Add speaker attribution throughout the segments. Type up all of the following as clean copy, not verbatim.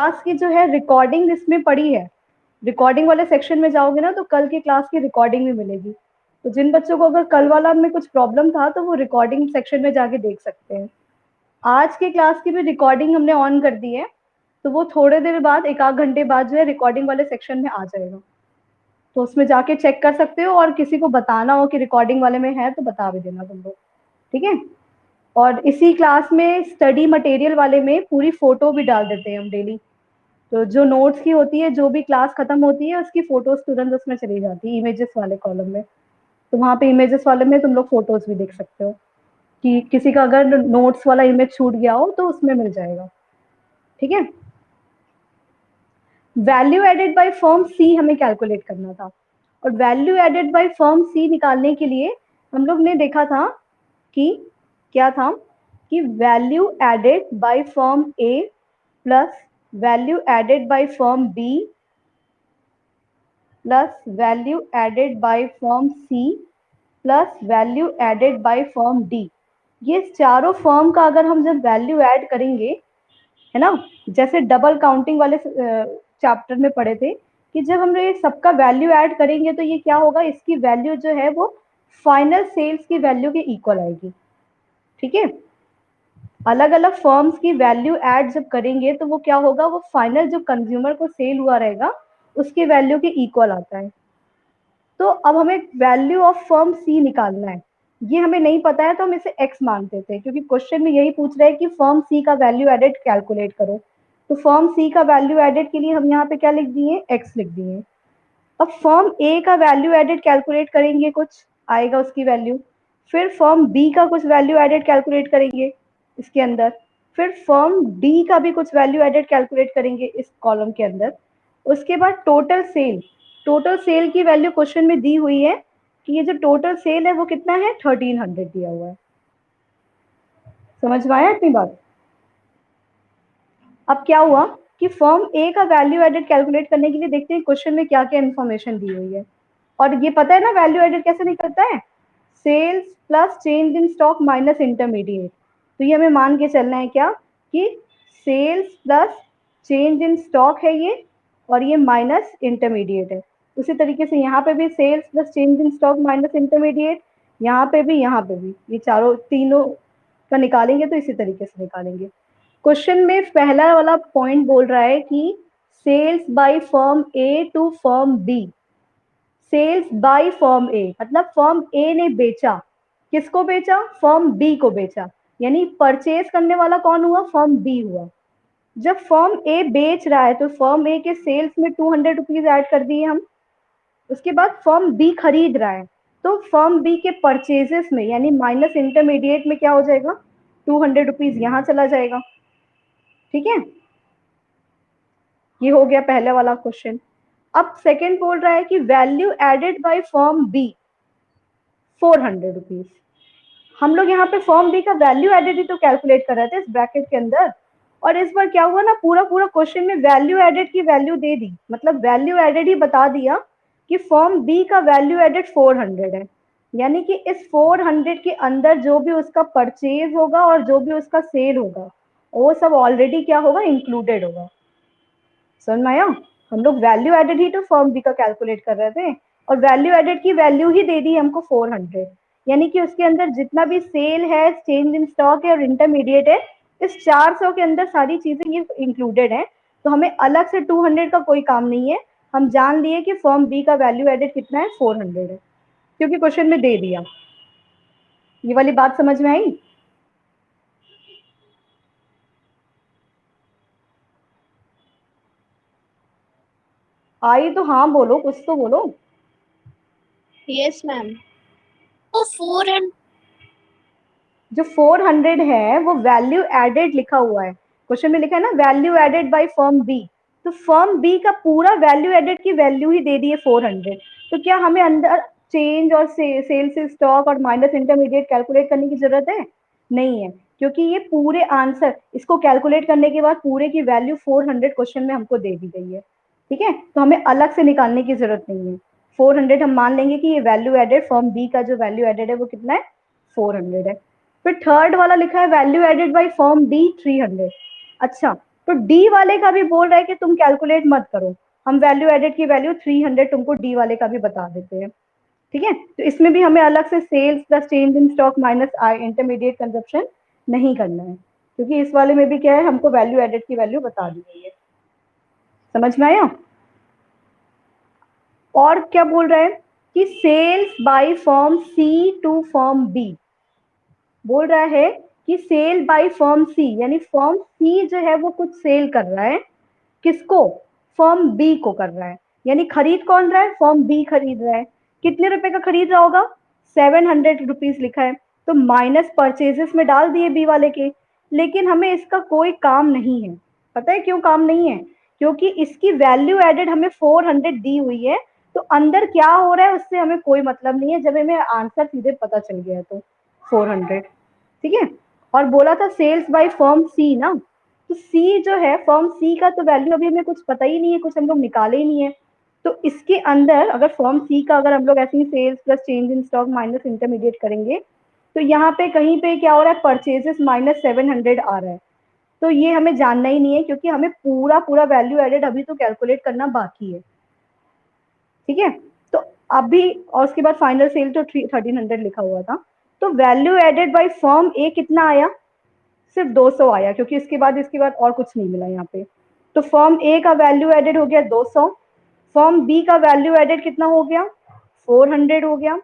Speaker 1: Class की जो है रिकॉर्डिंग इसमें पड़ी है, रिकॉर्डिंग वाले सेक्शन में जाओगे ना तो कल की क्लास की रिकॉर्डिंग भी मिलेगी। तो जिन बच्चों को अगर कल वाला में कुछ प्रॉब्लम था तो वो रिकॉर्डिंग सेक्शन में जाके देख सकते हैं। आज की क्लास की भी रिकॉर्डिंग हमने ऑन कर दी है, तो वो थोड़े देर बाद, एक आध घंटे बाद जो है रिकॉर्डिंग वाले सेक्शन में आ जाएगा, तो उसमें जाके चेक कर सकते हो, और किसी को बताना हो कि रिकॉर्डिंग वाले में है तो बता भी देना तुम लोग, ठीक है। और इसी क्लास में स्टडी मटेरियल वाले में पूरी फोटो भी डाल देते हैं हम डेली, तो जो नोट्स की होती है, जो भी क्लास खत्म होती है उसकी फोटोज तुरंत उसमें चली जाती है इमेजेस वाले कॉलम में। तो वहाँ पे इमेजेस वाले में तुम लोग फोटोज भी देख सकते हो कि किसी का अगर नोट्स वाला इमेज छूट गया हो तो उसमें मिल जाएगा, ठीक है। वैल्यू एडेड बाय फर्म सी हमें कैलकुलेट करना था, और वैल्यू एडेड बाय फर्म सी निकालने के लिए हम लोग ने देखा था कि क्या था, कि value added by firm A plus value added by firm B plus value added by firm C plus value added by firm D, ये चारों फर्म का अगर हम जब वैल्यू ऐड करेंगे, है ना, जैसे डबल काउंटिंग वाले चैप्टर में पढ़े थे कि जब हम ये सबका वैल्यू ऐड करेंगे तो ये क्या होगा, इसकी वैल्यू जो है वो फाइनल सेल्स की वैल्यू के इक्वल आएगी, ठीक है। अलग अलग फर्म्स की वैल्यू ऐड जब करेंगे तो वो क्या होगा, वो फाइनल जो कंज्यूमर को सेल हुआ रहेगा उसकी वैल्यू के इक्वल आता है। तो अब हमें वैल्यू ऑफ फर्म सी निकालना है, ये हमें नहीं पता है तो हम इसे एक्स मानते थे, क्योंकि क्वेश्चन में यही पूछ रहे हैं कि फर्म सी का वैल्यू एडेड कैलकुलेट करो। तो फर्म सी का वैल्यू एडेड के लिए हम यहाँ पे क्या लिख दिए, एक्स लिख दिए। अब फर्म ए का वैल्यू एडेड कैलकुलेट करेंगे, कुछ आएगा उसकी वैल्यू, फिर फर्म बी का कुछ वैल्यू एडेड कैलकुलेट करेंगे इसके अंदर, फिर फर्म डी का भी कुछ वैल्यू एडेड कैलकुलेट करेंगे इस कॉलम के अंदर। उसके बाद टोटल सेल, टोटल सेल की वैल्यू क्वेश्चन में दी हुई है कि ये जो टोटल सेल है वो कितना है, 1300 दिया हुआ है। समझ में आया इतनी बात। अब क्या हुआ कि फर्म ए का वैल्यू एडेड कैलकुलेट करने के लिए देखते हैं क्वेश्चन में क्या क्या इन्फॉर्मेशन दी हुई है, और ये पता है ना वैल्यू एडेड कैसे निकलता है, sales plus change in stock minus intermediate. तो ये हमें मान के चलना है क्या, कि sales plus change in stock है ये, और ये माइनस इंटरमीडिएट है। उसी तरीके से यहाँ पे भी sales plus change in stock minus intermediate, यहाँ पे भी, यहाँ पे भी, ये चारों तीनों का निकालेंगे तो इसी तरीके से निकालेंगे। क्वेश्चन में पहला वाला पॉइंट बोल रहा है कि sales by firm A to firm B, sales by firm A मतलब फर्म ए ने बेचा, किसको बेचा, फर्म बी को बेचा, यानी परचेज करने वाला कौन हुआ, फर्म बी हुआ। जब फर्म ए बेच रहा है तो फर्म ए के सेल्स में 200 रुपीज ऐड कर दिए हम। उसके बाद फर्म बी खरीद रहा है तो फर्म बी के परचेजेस में यानी माइनस इंटरमीडिएट में क्या हो जाएगा, 200 रुपीज यहाँ चला जाएगा, ठीक है। ये हो गया पहले वाला क्वेश्चन। अब सेकेंड बोल रहा है कि value added by firm B 400 rupees. हम लोग यहाँ पे फर्म बी का वैल्यू एडेड ही तो कैलकुलेट कर रहे थे इस ब्रैकेट के अंदर, और इस बार क्या हुआ ना, पूरा पूरा क्वेश्चन में वैल्यू एडेड की वैल्यू दे दी, मतलब वैल्यू एडेड ही बता दिया कि फर्म बी का वैल्यू एडेड 400 है, यानी कि इस 400 के अंदर जो भी उसका परचेज होगा और जो भी उसका सेल होगा वो सब ऑलरेडी क्या होगा, इंक्लूडेड होगा। समझ में आया, हम लोग वैल्यू एडेड ही तो फर्म बी का कैलकुलेट कर रहे थे, और वैल्यू एडेड की वैल्यू ही दे दी हमको 400, यानी कि उसके अंदर जितना भी सेल है, चेंज इन स्टॉक है और इंटरमीडिएट है, इस 400 के अंदर सारी चीजें ये इंक्लूडेड है। तो हमें अलग से 200 का कोई काम नहीं है, हम जान लिए कि फर्म बी का वैल्यू एडेड कितना है, 400 है, क्योंकि क्वेश्चन में दे दिया। ये वाली बात समझ में आई। आई तो हाँ बोलो, कुछ तो बोलो।
Speaker 2: Yes ma'am. तो 400
Speaker 1: जो 400 है वो वैल्यू एडेड लिखा हुआ है, क्वेश्चन में लिखा है ना value added by firm B, तो फर्म बी का पूरा वैल्यू एडेड की वैल्यू ही दे दी है 400। तो क्या हमें अंदर चेंज और सेल्स स्टॉक और माइनस इंटरमीडिएट कैलकुलेट करने की जरूरत है, नहीं है, क्योंकि ये पूरे आंसर इसको कैलकुलेट करने के बाद पूरे की वैल्यू 400 क्वेश्चन में हमको दे दी गई है, ठीक है। तो हमें अलग से निकालने की जरूरत नहीं है, 400 हम मान लेंगे कि ये वैल्यू एडेड फर्म बी का जो वैल्यू एडेड है वो कितना है, 400 है। फिर थर्ड वाला लिखा है value added by firm D 300। अच्छा, तो डी वाले का भी बोल रहा है कि तुम कैलकुलेट मत करो, हम वैल्यू एडेड की वैल्यू 300 तुमको डी वाले का भी बता देते हैं, ठीक है। तो इसमें भी हमें अलग से sales plus change in stock minus intermediate consumption नहीं करना है, क्योंकि इस वाले में भी क्या है, हमको वैल्यू एडेड की वैल्यू बता दी गई है। समझ में आया? और क्या बोल रहा है कि sales by firm C to firm B, बोल रहा है कि सेल बाय फर्म सी, यानी फर्म सी जो है वो कुछ सेल कर रहा है, किसको? फर्म बी को कर रहा है, यानी खरीद कौन रहा है? फर्म बी खरीद रहा है। कितने रुपए का खरीद रहा होगा? 700 रुपीज लिखा है, तो माइनस परचेजेस में डाल दिए बी वाले के, लेकिन हमें इसका कोई काम नहीं है। पता है क्यों काम नहीं है? क्योंकि इसकी वैल्यू एडेड हमें 400 दी हुई है, तो अंदर क्या हो रहा है उससे हमें कोई मतलब नहीं है, जब हमें आंसर सीधे पता चल गया तो 400, ठीक है। और बोला था सेल्स बाय फर्म सी ना, तो सी जो है फर्म सी का तो वैल्यू अभी हमें कुछ पता ही नहीं है, कुछ हम लोग निकाले ही नहीं है। तो इसके अंदर अगर फर्म सी का अगर हम लोग ऐसे ही sales plus change in stock minus intermediate करेंगे, तो यहाँ पे कहीं पे क्या हो रहा है, परचेजेस -700 आ रहा है, तो ये हमें जानना ही नहीं है, क्योंकि हमें पूरा पूरा वैल्यू एडेड अभी तो कैलकुलेट करना बाकी है, ठीक है। तो अभी और उसके बाद फाइनल सेल तो 1300 लिखा हुआ था, तो वैल्यू एडेड बाय फर्म ए कितना आया? सिर्फ 200 आया, क्योंकि इसके बाद और कुछ नहीं मिला यहाँ पे। तो फर्म ए का वैल्यू एडेड हो गया 200, फर्म बी का वैल्यू एडेड कितना हो गया? 400 हो गया।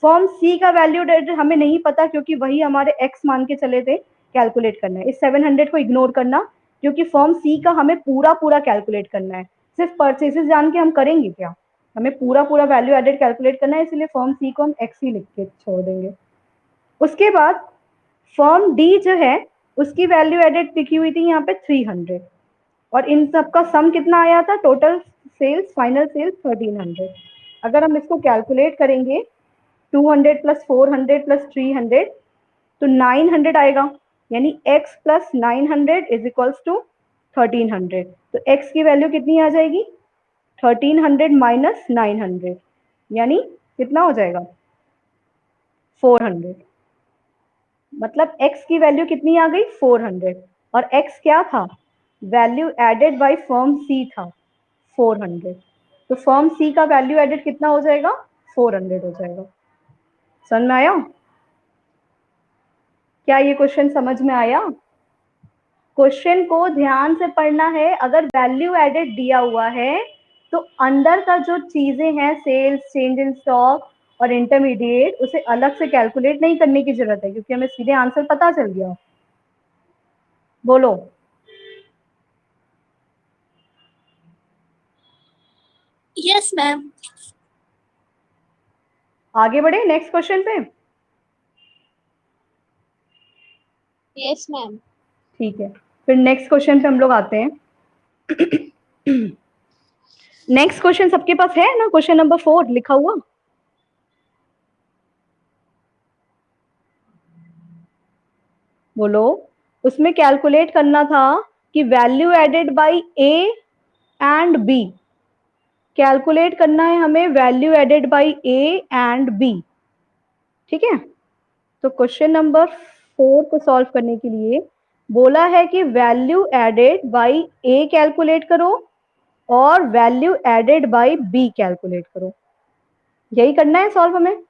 Speaker 1: फर्म सी का वैल्यू एडेड हमें नहीं पता, क्योंकि वही हमारे एक्स मान के चले थे, कैलकुलेट करना है। इस 700 को इग्नोर करना, क्योंकि फर्म सी का हमें पूरा पूरा कैलकुलेट करना है। सिर्फ परचेसेस जान के हम करेंगे क्या? हमें पूरा पूरा वैल्यू एडेड कैलकुलेट करना है, इसलिए फर्म सी को हम एक्स ही लिख के छोड़ देंगे। उसके बाद फर्म डी जो है उसकी वैल्यू एडेड लिखी हुई थी यहाँ पे 300, और इन सब का सम कितना आया था? Total sales, final sales 1300। अगर हम इसको कैलकुलेट करेंगे 200 प्लस 400 प्लस 300, तो 900 आएगा, यानी x प्लस 900 इज इक्वल्स टू 1300। तो x की वैल्यू कितनी आ जाएगी? 1300 माइनस 900, यानी कितना हो जाएगा? 400। मतलब x की वैल्यू कितनी आ गई? 400, और x क्या था? वैल्यू एडेड बाय फर्म सी था 400, तो फर्म सी का वैल्यू एडेड कितना हो जाएगा? 400 हो जाएगा। समझ में आया? क्या ये क्वेश्चन समझ में आया? क्वेश्चन को ध्यान से पढ़ना है। अगर वैल्यू एडेड दिया हुआ है तो अंदर का जो चीजें हैं, सेल्स, चेंज इन स्टॉक और इंटरमीडिएट, उसे अलग से कैलकुलेट नहीं करने की जरूरत है, क्योंकि हमें सीधे आंसर पता चल गया। बोलो।
Speaker 2: Yes ma'am.
Speaker 1: आगे बढ़े नेक्स्ट क्वेश्चन पे।
Speaker 2: Yes ma'am.
Speaker 1: ठीक है, फिर नेक्स्ट क्वेश्चन पे हम लोग आते हैं। नेक्स्ट क्वेश्चन सबके पास है ना? क्वेश्चन नंबर 4 लिखा हुआ। बोलो। उसमें कैलकुलेट करना था कि value added by A and B, calculate करना है हमें value added by A and B, ठीक है। तो क्वेश्चन नंबर 4 को सॉल्व करने के लिए बोला है कि value added by A calculate करो और value added by B calculate करो। यही करना है सॉल्व हमें,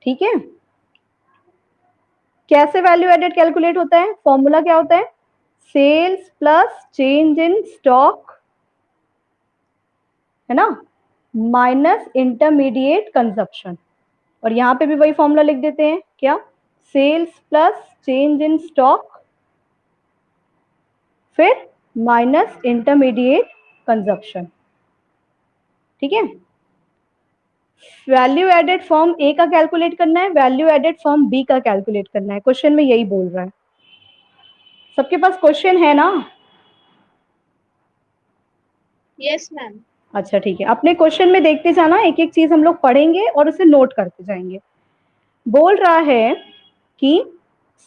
Speaker 1: ठीक है। कैसे वैल्यू एडेड कैलकुलेट होता है? फॉर्मूला क्या होता है? Sales plus change in stock, है ना, माइनस इंटरमीडिएट कंजप्शन। और यहां पे भी वही फॉर्मूला लिख देते हैं, क्या? Sales plus change in stock फिर माइनस इंटरमीडिएट कंजप्शन, ठीक है। वैल्यू एडेड फॉर्म ए का कैलकुलेट करना है, वैल्यू एडेड फॉर्म बी का कैलकुलेट करना है। क्वेश्चन में यही बोल रहा है। सबके पास क्वेश्चन है ना?
Speaker 2: Yes ma'am.
Speaker 1: अच्छा ठीक है, अपने क्वेश्चन में देखते जाना, एक एक चीज हम लोग पढ़ेंगे और उसे नोट करते जाएंगे। बोल रहा है कि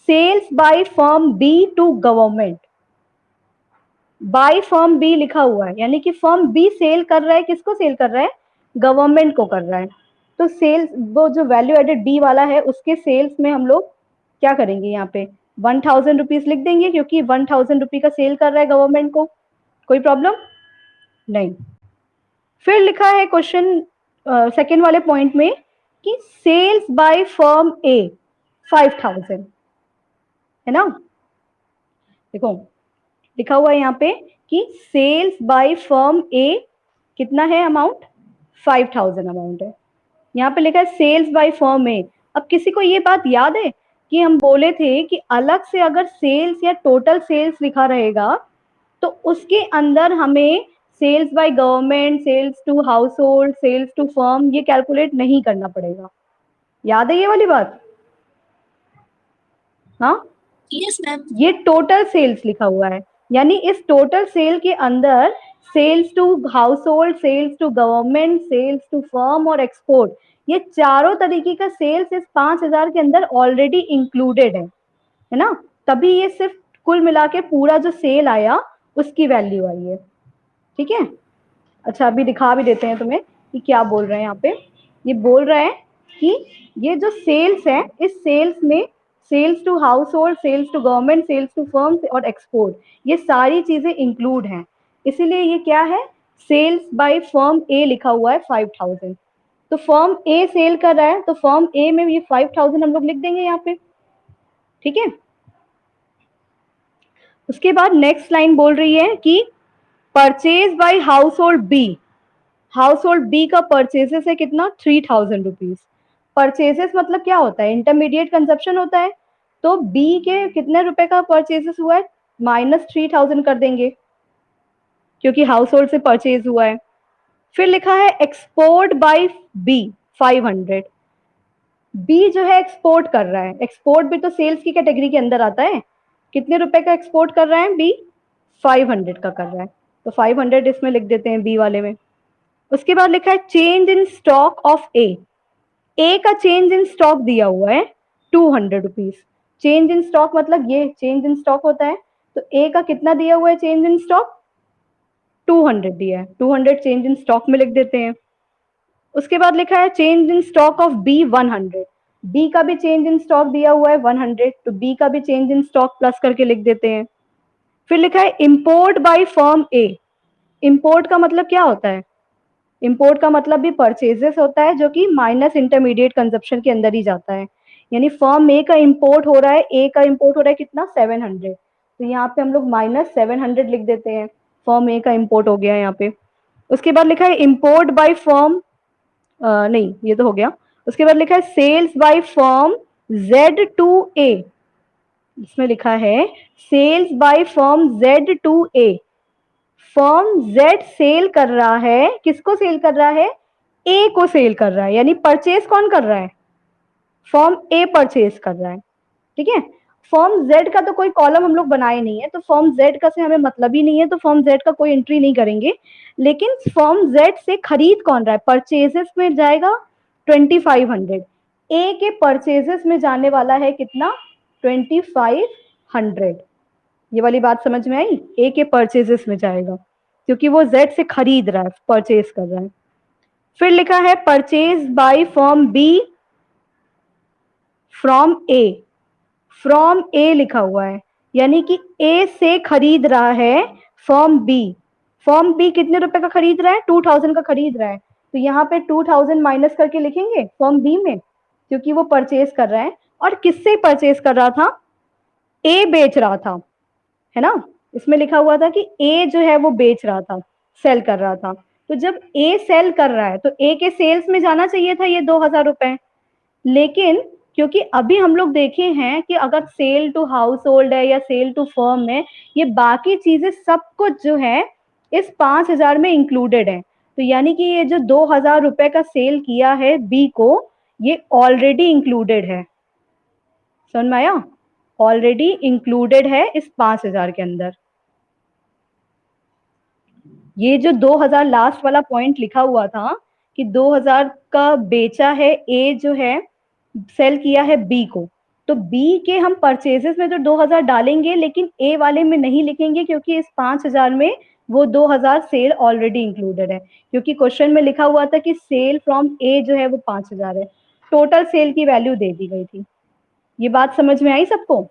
Speaker 1: sales by firm B to government, by firm B लिखा हुआ है, यानी कि फर्म बी सेल कर रहा है, किसको सेल कर रहा है? गवर्नमेंट को कर रहा है। तो सेल्स, वो जो वैल्यू एडेड बी वाला है उसके सेल्स में हम लोग क्या करेंगे? यहाँ पे 1000 रुपीज लिख देंगे क्योंकि 1000 रुपये का सेल कर रहा है गवर्नमेंट को, कोई प्रॉब्लम नहीं। फिर लिखा है क्वेश्चन सेकेंड वाले पॉइंट में कि सेल्स बाय फर्म ए 5000 है ना। देखो लिखा हुआ है यहाँ पे कि सेल्स बाय फर्म ए कितना है अमाउंट, 5000 अमाउंट है। यहाँ पे लिखा है सेल्स बाय फर्म ए। अब किसी को ये बात याद है कि हम बोले थे कि अलग से अगर सेल्स या टोटल सेल्स लिखा रहेगा तो उसके अंदर हमें sales by government, sales to household, sales to firm ये कैलकुलेट नहीं करना पड़ेगा। याद है ये वाली बात? हाँ
Speaker 2: यस मैम।
Speaker 1: ये टोटल सेल्स लिखा हुआ है, यानी इस टोटल सेल के अंदर sales to household, sales to government, sales to firm और एक्सपोर्ट, ये चारों तरीके का सेल्स इस 5000 के अंदर ऑलरेडी इंक्लूडेड है ना। तभी ये सिर्फ कुल मिला के पूरा जो सेल आया उसकी वैल्यू आई है, ठीक है। अच्छा अभी दिखा भी देते हैं तुम्हें कि क्या बोल रहे हैं यहाँ पे। ये बोल रहा है कि ये जो सेल्स है, इस सेल्स में sales to household, sales to government, sales to firms और एक्सपोर्ट, ये सारी चीजें इंक्लूड हैं। इसीलिए ये क्या है, सेल्स बाय फर्म ए लिखा हुआ है 5000। तो फर्म ए सेल कर रहा है तो फर्म ए में ये 5000 हम लोग लिख देंगे यहाँ पे, ठीक है। उसके बाद नेक्स्ट लाइन बोल रही है कि purchase by household B, household B का परचेजेस है कितना, 3000 रुपीज। परचेजेस मतलब क्या होता है, इंटरमीडिएट कंजप्शन होता है। तो बी के कितने रुपए का परचेजेस हुआ है, -3000 कर देंगे क्योंकि हाउस होल्ड से परचेज हुआ है। फिर लिखा है एक्सपोर्ट बाय बी 500, बी जो है एक्सपोर्ट कर रहा है, एक्सपोर्ट भी तो सेल्स की कैटेगरी के अंदर आता है। कितने रुपए का एक्सपोर्ट कर रहा है बी, 500 का कर रहा है, तो 500 इसमें लिख देते हैं बी वाले में। उसके बाद लिखा है चेंज इन स्टॉक ऑफ ए का चेंज इन स्टॉक दिया हुआ है 200 रुपीज। चेंज इन स्टॉक मतलब ये चेंज इन स्टॉक होता है, तो ए का कितना दिया हुआ है चेंज इन स्टॉक, 200 दिया है, 200 चेंज इन स्टॉक में लिख देते हैं। उसके बाद लिखा है change in stock of B 100, B का भी चेंज इन स्टॉक दिया हुआ है 100, तो बी का भी चेंज इन स्टॉक प्लस करके लिख देते हैं। फिर लिखा है इंपोर्ट बाय फर्म ए, इंपोर्ट का मतलब क्या होता है, इंपोर्ट का मतलब भी परचेजेस होता है जो कि माइनस इंटरमीडिएट कंजप्शन के अंदर ही जाता है। यानी फर्म ए का इंपोर्ट हो रहा है, ए का इंपोर्ट हो रहा है कितना 700, तो यहाँ पे हम लोग -700 लिख देते हैं, फर्म ए का इंपोर्ट हो गया यहाँ पे। उसके बाद लिखा है इंपोर्ट बाय फर्म, नहीं ये तो हो गया। उसके बाद लिखा है sales by firm Z to A, इसमें लिखा है sales by firm Z to A, firm Z sell कर रहा है, किसको सेल कर रहा है, ए को सेल कर रहा है, यानी परचेज कौन कर रहा है, फर्म ए परचेज कर रहा है, ठीक है। फर्म जेड का तो कोई कॉलम हम लोग बनाए नहीं है, तो फर्म जेड का से हमें मतलब ही नहीं है, तो फर्म जेड का कोई एंट्री नहीं करेंगे। लेकिन फर्म जेड से खरीद कौन रहा है, परचेजेस में जाएगा 2500, ए के परचेजेस में जाने वाला है कितना 2500। ये वाली बात समझ में आई, ए के परचेजेस में जाएगा क्योंकि वो जेड से खरीद रहा है, परचेज कर रहा है। फिर लिखा है purchase by firm B from A, from A लिखा हुआ है, यानी कि ए से खरीद रहा है फर्म बी। फर्म बी कितने रुपए का खरीद रहा है, 2000 का खरीद रहा है, तो यहाँ पे 2000 माइनस करके लिखेंगे फर्म बी में, क्योंकि वो परचेज कर रहा है। और किससे परचेज कर रहा था, ए बेच रहा था, है ना। इसमें लिखा हुआ था कि ए जो है वो बेच रहा था, सेल कर रहा था। तो जब ए सेल कर रहा है तो ए के सेल्स में जाना चाहिए था ये 2000 रुपए, लेकिन क्योंकि अभी हम लोग देखे हैं कि अगर सेल टू हाउस होल्ड है या सेल टू फर्म है, ये बाकी चीजें सब कुछ जो है इस 5000 में इंक्लूडेड है। तो यानी कि ये जो 2000 रुपए का सेल किया है बी को, ये ऑलरेडी इंक्लूडेड है, समझ में आया, ऑलरेडी इंक्लूडेड है इस 5000 के अंदर। ये जो 2000 लास्ट वाला पॉइंट लिखा हुआ था कि 2000 का बेचा है ए, जो है सेल किया है बी को, तो बी के हम परचेजेस में तो 2000 डालेंगे, लेकिन ए वाले में नहीं लिखेंगे क्योंकि इस 5000 में वो 2000 सेल ऑलरेडी इंक्लूडेड है। क्योंकि क्वेश्चन में लिखा हुआ था कि सेल फ्रॉम ए जो है वो 5000 है, टोटल सेल की वैल्यू दे दी गई थी। ये बात समझ में आई सबको?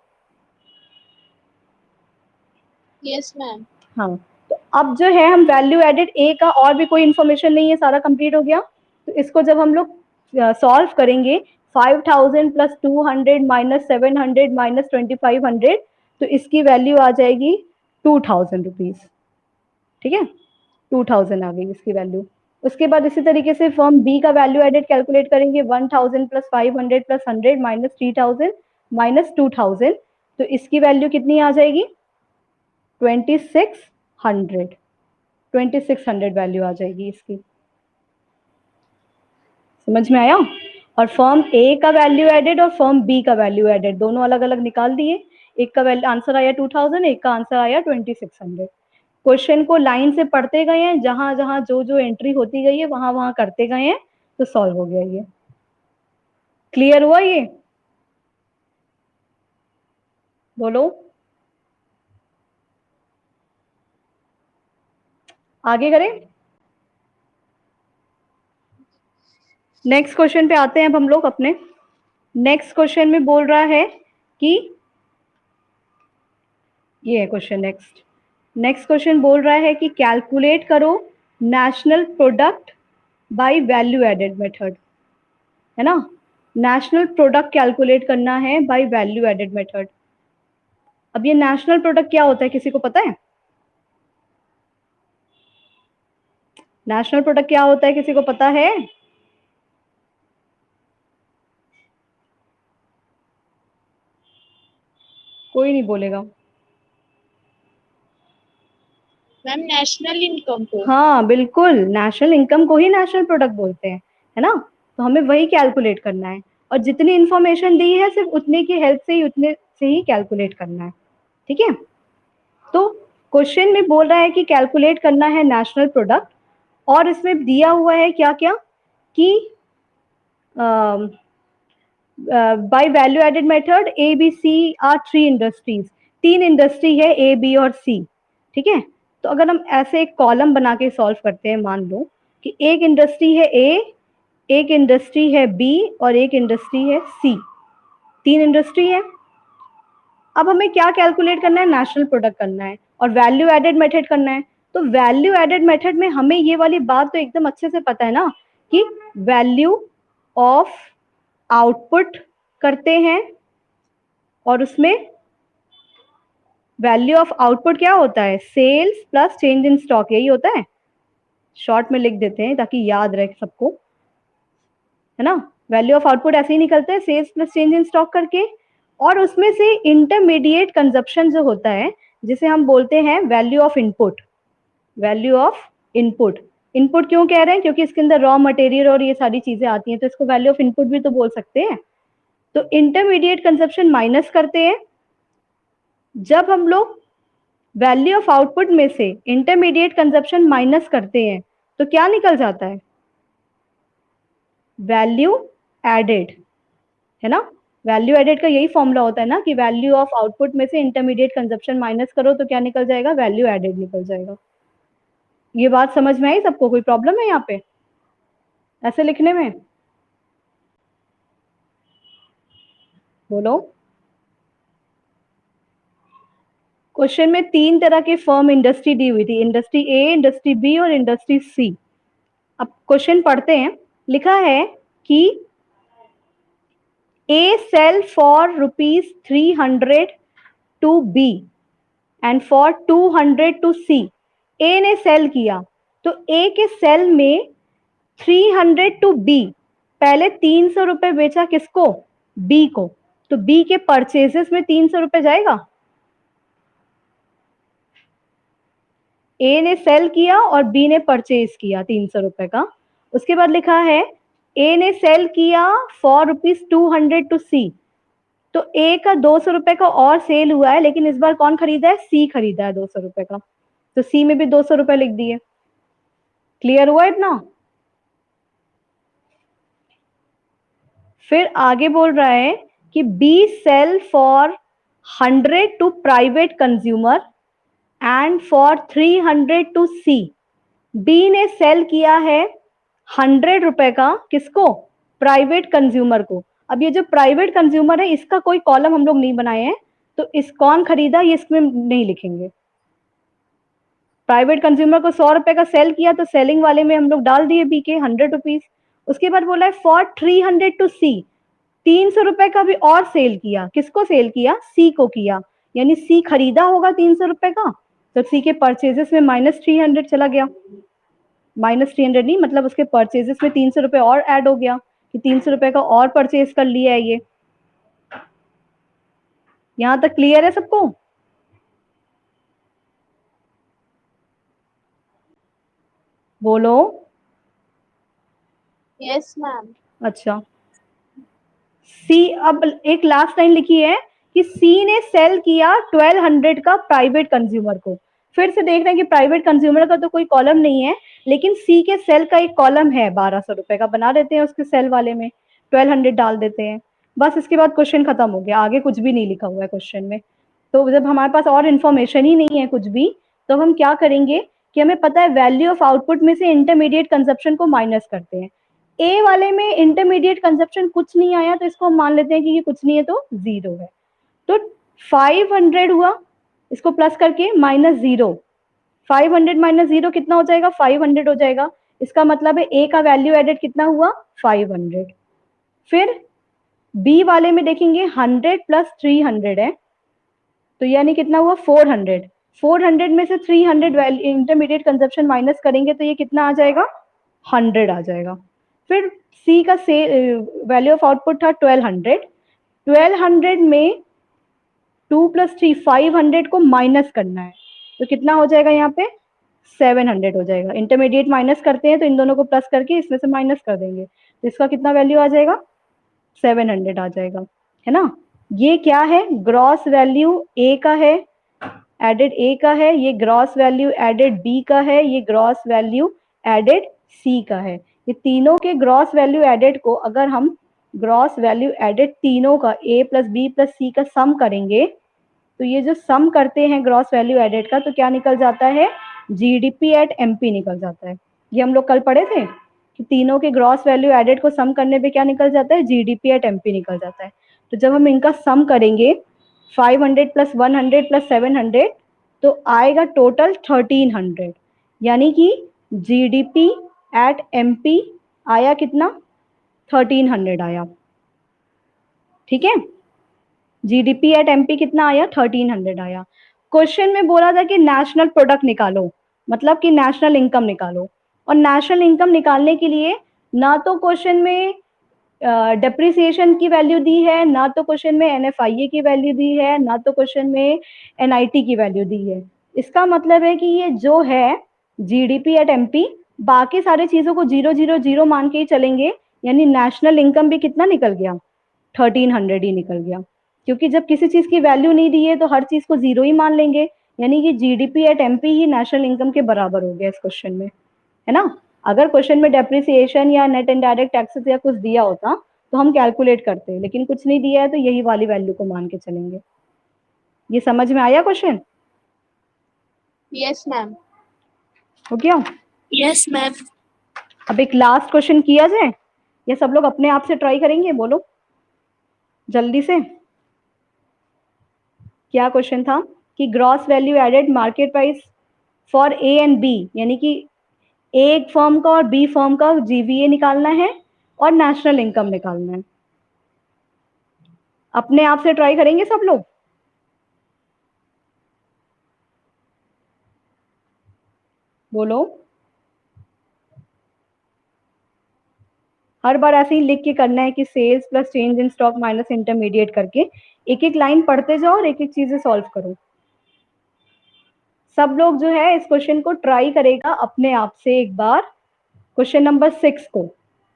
Speaker 2: Yes ma'am.
Speaker 1: हाँ, तो अब जो है हम वैल्यू एडेड ए का और भी कोई इन्फॉर्मेशन नहीं है, सारा कंप्लीट हो गया। तो इसको जब हम लोग सॉल्व करेंगे 5000 प्लस 200 माइनस 700 माइनस 2500, तो इसकी वैल्यू आ जाएगी 2000 रुपीज। ठीक है, 2000 आ गई इसकी वैल्यू। उसके बाद इसी तरीके से फर्म बी का वैल्यू एडेड कैलकुलेट करेंगे 1000 प्लस 500 प्लस 100 माइनस 3000 माइनस 2000, तो इसकी वैल्यू कितनी आ जाएगी 2600। 2600 वैल्यू आ जाएगी इसकी। समझ में आया? और फर्म ए का वैल्यू एडेड और फर्म बी का वैल्यू एडेड दोनों अलग अलग निकाल दिए। एक का आंसर आया 2000, एक का आंसर आया 2600। क्वेश्चन को लाइन से पढ़ते गए हैं, जहां जहां जो जो एंट्री होती गई है वहां वहां करते गए हैं, तो सॉल्व हो गया ये। क्लियर हुआ ये? बोलो, आगे करें? नेक्स्ट क्वेश्चन पे आते हैं अब हम लोग अपने। नेक्स्ट क्वेश्चन में बोल रहा है कि ये है क्वेश्चन नेक्स्ट। नेक्स्ट क्वेश्चन बोल रहा है कि कैलकुलेट करो national product by value added method, है ना? नेशनल प्रोडक्ट कैलकुलेट करना है बाय वैल्यू एडेड मेथड। अब ये नेशनल प्रोडक्ट क्या होता है, किसी को पता है? नेशनल प्रोडक्ट क्या होता है, किसी को पता है? कोई नहीं बोलेगा।
Speaker 2: मैम नेशनल इनकम को।
Speaker 1: हाँ बिल्कुल, नेशनल इनकम को ही नेशनल प्रोडक्ट बोलते हैं, है ना? तो हमें वही कैलकुलेट करना है, और जितनी इंफॉर्मेशन दी है सिर्फ उतने की हेल्प से ही, उतने से ही कैलकुलेट करना है। ठीक है, तो क्वेश्चन में बोल रहा है कि कैलकुलेट करना है नेशनल प्रोडक्ट, और इसमें दिया हुआ है क्या क्या कि by value added method A B C R 3 industries. 3 industry है ए बी और सी। ठीक है, तो अगर हम ऐसे एक कॉलम बना के सॉल्व करते हैं, मान लो कि एक इंडस्ट्री है ए, एक इंडस्ट्री है बी और एक इंडस्ट्री है सी। 3 इंडस्ट्री है। अब हमें क्या कैलकुलेट करना है, नेशनल प्रोडक्ट करना है और वैल्यू एडेड मेथड करना है। तो वैल्यू एडेड मेथड में हमें ये वाली बात तो एकदम अच्छे से पता है ना कि वैल्यू ऑफ आउटपुट करते हैं, और उसमें वैल्यू ऑफ आउटपुट क्या होता है, sales plus change in stock, यही होता है। शॉर्ट में लिख देते हैं ताकि याद रहे सबको, है ना? वैल्यू ऑफ आउटपुट ऐसे ही निकलता है, sales plus change in stock करके। और उसमें से इंटरमीडिएट कंजप्शन जो होता है, जिसे हम बोलते हैं value of input. Value of input, input क्यों कह रहे हैं, क्योंकि इसके अंदर रॉ मटेरियल और ये सारी चीजें आती हैं, तो इसको वैल्यू ऑफ इनपुट भी तो बोल सकते हैं। तो इंटरमीडिएट कंजप्शन माइनस करते हैं। जब हम लोग वैल्यू ऑफ आउटपुट में से इंटरमीडिएट कंजप्शन माइनस करते हैं, तो क्या निकल जाता है, वैल्यू एडेड, है ना? वैल्यू एडेड का यही फॉर्मूला होता है ना कि वैल्यू ऑफ आउटपुट में से इंटरमीडिएट कंजप्शन माइनस करो तो क्या निकल जाएगा, वैल्यू एडेड निकल जाएगा। ये बात समझ में आई सबको? कोई प्रॉब्लम है यहाँ पे ऐसे लिखने में? बोलो। क्वेश्चन में 3 तरह के फर्म इंडस्ट्री दी हुई थी, इंडस्ट्री ए, इंडस्ट्री बी और इंडस्ट्री सी। अब क्वेश्चन पढ़ते हैं। लिखा है कि A sell for rupees 300 to B and for 200 to C। A ने सेल किया, तो A के सेल में 300 टू B, पहले 300 रुपए बेचा किसको, B को, तो B के परचेजेस में 300 रुपए जाएगा। A ने सेल किया और B ने परचेज किया 300 रुपए का। उसके बाद लिखा है A ने सेल किया फॉर रुपीज 200 टू C, तो A का 200 रुपए का और सेल हुआ है, लेकिन इस बार कौन खरीदा है, C खरीदा है 200 रुपए का, तो C में भी 200 रुपए लिख दिए। क्लियर हुआ इतना? फिर आगे बोल रहा है कि B sale for 100 to private consumer and for 300 to C। B ने सेल किया है 100 रुपए का किसको, प्राइवेट कंज्यूमर को। अब ये जो प्राइवेट कंज्यूमर है इसका कोई कॉलम हम लोग नहीं बनाए हैं, तो इस कौन खरीदा ये इसमें नहीं लिखेंगे, प्राइवेट कंज्यूमर को 100 रुपए का सेल किया तो सेलिंग वाले में हम लोग डाल दिए बी के 100 रुपीज। उसके बाद बोला है फॉर 300 टू सी, 300 रुपए का भी और सेल किया। किसको सेल किया? सी को किया, यानी सी खरीदा होगा 300 रुपए का, तो सी के परचेजेस में -300 चला गया। -300 नहीं, मतलब उसके परचेजेस में 300 रुपए और ऐड हो गया कि 300 रुपए का और परचेज कर लिया है ये। यहां तक क्लियर है सबको? बोलो।
Speaker 2: Yes ma'am.
Speaker 1: अच्छा, सी, अब एक लास्ट लाइन लिखी है कि सी ने सेल किया 1200 का प्राइवेट कंज्यूमर को। फिर से देख रहे हैं कि प्राइवेट कंज्यूमर का तो कोई कॉलम नहीं है, लेकिन सी के सेल का एक कॉलम है, 1200 रुपए का बना देते हैं उसके सेल वाले में, 1200 डाल देते हैं। बस इसके बाद क्वेश्चन खत्म हो गया, आगे कुछ भी नहीं लिखा हुआ है क्वेश्चन में। तो जब हमारे पास और इन्फॉर्मेशन ही नहीं है कुछ भी, तो हम क्या करेंगे कि हमें पता है वैल्यू ऑफ आउटपुट में से इंटरमीडिएट कंजप्शन को माइनस करते हैं। ए वाले में इंटरमीडिएट कंजप्शन कुछ नहीं आया, तो इसको हम मान लेते हैं कि ये कुछ नहीं है, तो 0 है। तो 500 हुआ, इसको प्लस करके -0, 500 -0 कितना हो जाएगा? 500 हो जाएगा। इसका मतलब है ए का वैल्यू एडेड कितना हुआ? 500। फिर बी वाले में देखेंगे 100 प्लस 300 है, तो यानी कितना हुआ? 400। 400 में से 300 इंटरमीडिएट कंजप्शन माइनस करेंगे तो ये कितना आ जाएगा? 100 आ जाएगा। फिर सी का से वैल्यू ऑफ आउटपुट था 1200, 1200 में 2 प्लस 3 500 को माइनस करना है, तो कितना हो जाएगा? यहाँ पे 700 हो जाएगा। इंटरमीडिएट माइनस करते हैं तो इन दोनों को प्लस करके इसमें से माइनस कर देंगे, तो इसका कितना वैल्यू आ जाएगा? 700 आ जाएगा, है ना। ये क्या है? ग्रॉस वैल्यू ए का है, एडेड ए का है, ये ग्रॉस वैल्यू एडेड बी का है, ये ग्रॉस वैल्यू एडेड सी का है। ये तीनों के ग्रॉस वैल्यू एडेड को अगर हम ग्रॉस वैल्यू एडेड तीनों का ए प्लस बी प्लस सी का सम करेंगे, तो ये जो सम करते हैं ग्रॉस वैल्यू एडेड का, तो क्या निकल जाता है? जीडीपी एट एमपी निकल जाता है। ये हम लोग कल पढ़े थे कि तीनों के ग्रॉस वैल्यू एडेड को सम करने पे क्या निकल जाता है? जीडीपी एट एमपी निकल जाता है। तो जब हम इनका सम करेंगे 500 प्लस 100 प्लस 700, तो आएगा टोटल 1300, यानी कि जीडीपी एट एमपी आया कितना? 1300 आया। ठीक है, जीडीपी एट एमपी कितना आया? 1300 आया। क्वेश्चन में बोला था कि नेशनल प्रोडक्ट निकालो, मतलब कि नेशनल इनकम निकालो। और नेशनल इनकम निकालने के लिए ना तो क्वेश्चन में डेप्रिसिएशन की वैल्यू दी है, ना तो क्वेश्चन में एनएफआईए की वैल्यू दी है, ना तो क्वेश्चन में एनआईटी की वैल्यू दी है। इसका मतलब है कि ये जो है जीडीपी एट एमपी, बाकी सारी चीजों को 000 मान के ही चलेंगे, यानी नेशनल इनकम भी कितना निकल गया? 1300 ही निकल गया। क्योंकि जब किसी चीज की वैल्यू नहीं दी है तो हर चीज को 0 ही मान लेंगे, यानी कि GDP at MP he national income के बराबर हो गया इस क्वेश्चन में, है ना। अगर क्वेश्चन में डेप्रिसिएशन या नेट इनडायरेक्ट टैक्सेस या कुछ दिया होता तो हम कैलकुलेट करते, लेकिन कुछ नहीं दिया है तो यही वाली वैल्यू को मान के चलेंगे। ये समझ में आया क्वेश्चन?
Speaker 2: Yes ma'am.
Speaker 1: हो गया?
Speaker 2: Yes ma'am.
Speaker 1: अब एक लास्ट क्वेश्चन किया जाए, या सब लोग अपने आप से ट्राई करेंगे? बोलो जल्दी से। क्या क्वेश्चन था कि gross value added market price for A and B, यानी कि ए फर्म का और बी फर्म का जीवीए निकालना है और नेशनल इनकम निकालना है। अपने आप से ट्राई करेंगे सब लोग? बोलो। हर बार ऐसे ही लिख के करना है कि sales plus change in stock minus intermediate करके एक एक लाइन पढ़ते जाओ और एक एक चीजें सॉल्व करो। सब लोग जो है इस क्वेश्चन को ट्राई करेगा अपने आप से एक बार, क्वेश्चन नंबर 6 को,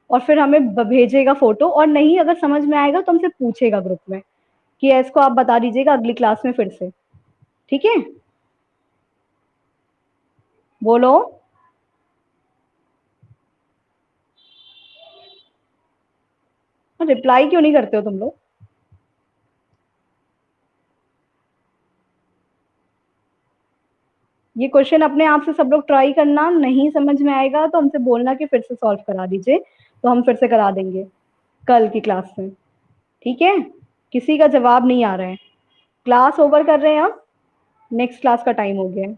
Speaker 1: और फिर हमें भेजेगा फोटो, और नहीं अगर समझ में आएगा तो हमसे पूछेगा ग्रुप में कि इसको आप बता दीजिएगा अगली क्लास में फिर से। ठीक है, बोलो। रिप्लाई क्यों नहीं करते हो तुम लोग? ये क्वेश्चन अपने आप से सब लोग ट्राई करना, नहीं समझ में आएगा तो हमसे बोलना कि फिर से सॉल्व करा दीजिए, तो हम फिर से करा देंगे कल की क्लास में। ठीक है, किसी का जवाब नहीं आ रहा है। क्लास ओवर कर रहे हैं, अब नेक्स्ट क्लास का टाइम हो गया है।